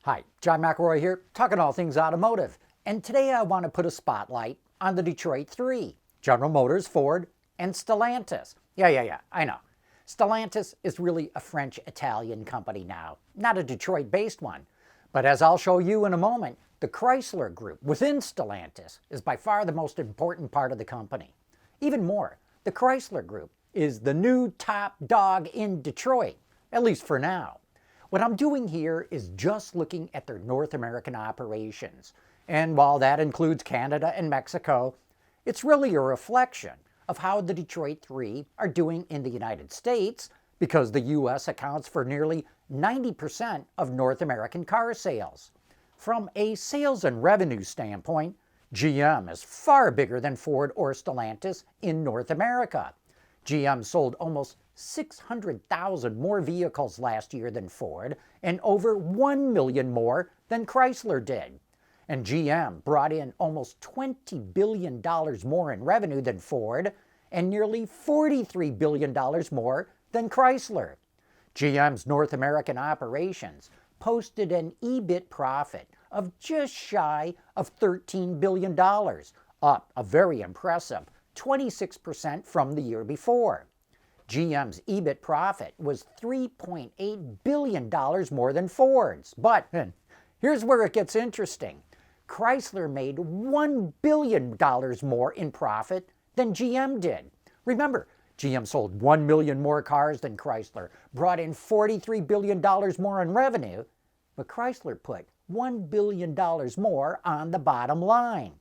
Hi, John McElroy here, talking all things automotive. And today I want to put a spotlight on the Detroit Three, General Motors, Ford, and Stellantis. Yeah, I know. Stellantis is really a French-Italian company now, not a Detroit-based one. But as I'll show you in a moment, the Chrysler Group within Stellantis is by far the most important part of the company. Even more, the Chrysler Group is the new top dog in Detroit, at least for now. What I'm doing here is just looking at their North American operations. And while that includes Canada and Mexico, it's really a reflection of how the Detroit Three are doing in the United States, because the U.S. accounts for nearly 90% of North American car sales. From a sales and revenue standpoint, GM is far bigger than Ford or Stellantis in North America. GM sold almost 600,000 more vehicles last year than Ford and over 1 million more than Chrysler did. And GM brought in almost $20 billion more in revenue than Ford and nearly $43 billion more than Chrysler. GM's North American operations posted an EBIT profit of just shy of $13 billion, up a very impressive 26% from the year before. GM's EBIT profit was $3.8 billion more than Ford's. But here's where it gets interesting. Chrysler made $1 billion more in profit than GM did. Remember, GM sold 1 million more cars than Chrysler, brought in $43 billion more in revenue, but Chrysler put $1 billion more on the bottom line.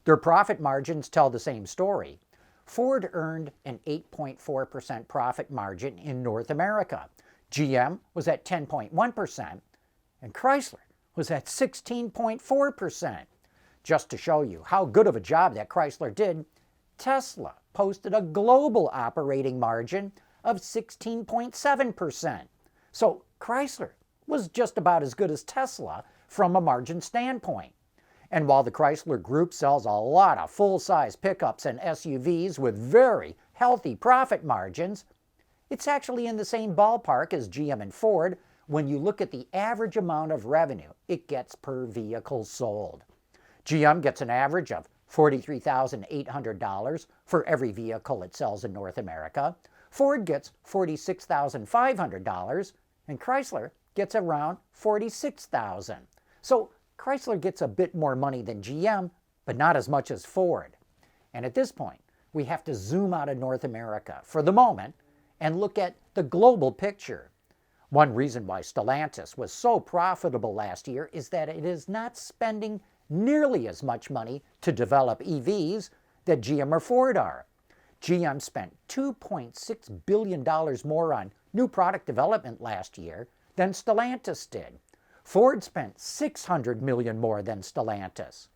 Their profit margins tell the same story. Ford earned an 8.4% profit margin in North America. GM was at 10.1%, and Chrysler was at 16.4%. Just to show you how good of a job that Chrysler did, Tesla posted a global operating margin of 16.7%. So Chrysler was just about as good as Tesla from a margin standpoint. And while the Chrysler Group sells a lot of full-size pickups and SUVs with very healthy profit margins, it's actually in the same ballpark as GM and Ford when you look at the average amount of revenue it gets per vehicle sold. GM gets an average of $43,800 for every vehicle it sells in North America. Ford gets $46,500, and Chrysler gets around $46,000. So Chrysler gets a bit more money than GM, but not as much as Ford. And at this point, we have to zoom out of North America for the moment and look at the global picture. One reason why Stellantis was so profitable last year is that it is not spending nearly as much money to develop EVs that GM or Ford are. GM spent $2.6 billion more on new product development last year than Stellantis did. Ford spent $600 million more than Stellantis.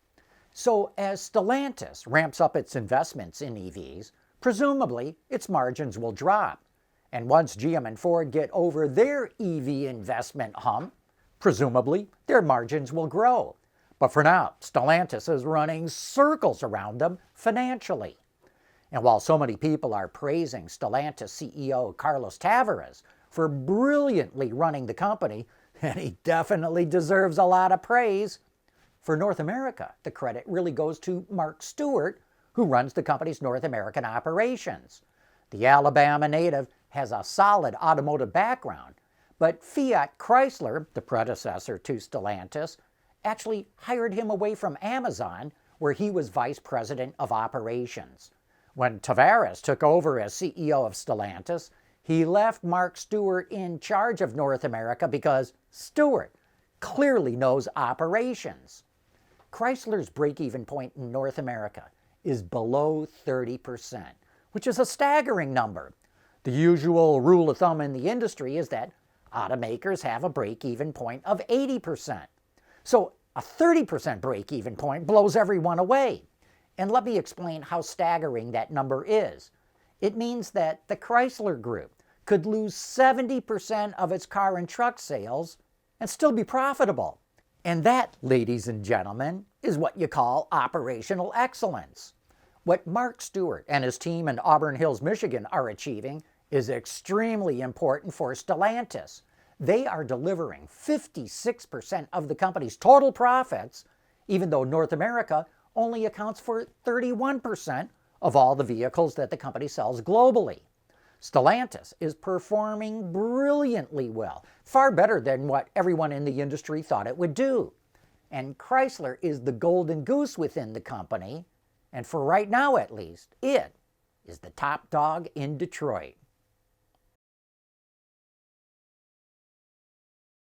So as Stellantis ramps up its investments in EVs, presumably its margins will drop. And once GM and Ford get over their EV investment hump, presumably their margins will grow. But for now, Stellantis is running circles around them financially. And while so many people are praising Stellantis CEO Carlos Tavares for brilliantly running the company, and he definitely deserves a lot of praise, for North America, the credit really goes to Mark Stewart, who runs the company's North American operations. The Alabama native has a solid automotive background, but Fiat Chrysler, the predecessor to Stellantis, actually hired him away from Amazon, where he was vice president of operations. When Tavares took over as CEO of Stellantis, he left Mark Stewart in charge of North America because Stewart clearly knows operations. Chrysler's break-even point in North America is below 30%, which is a staggering number. The usual rule of thumb in the industry is that automakers have a break-even point of 80%. So a 30% break-even point blows everyone away. And let me explain how staggering that number is. It means that the Chrysler Group could lose 70% of its car and truck sales and still be profitable. And that, ladies and gentlemen, is what you call operational excellence. What Mark Stewart and his team in Auburn Hills, Michigan are achieving is extremely important for Stellantis. They are delivering 56% of the company's total profits, even though North America only accounts for 31% of all the vehicles that the company sells globally. Stellantis is performing brilliantly well, far better than what everyone in the industry thought it would do. And Chrysler is the golden goose within the company, and for right now at least, it is the top dog in Detroit.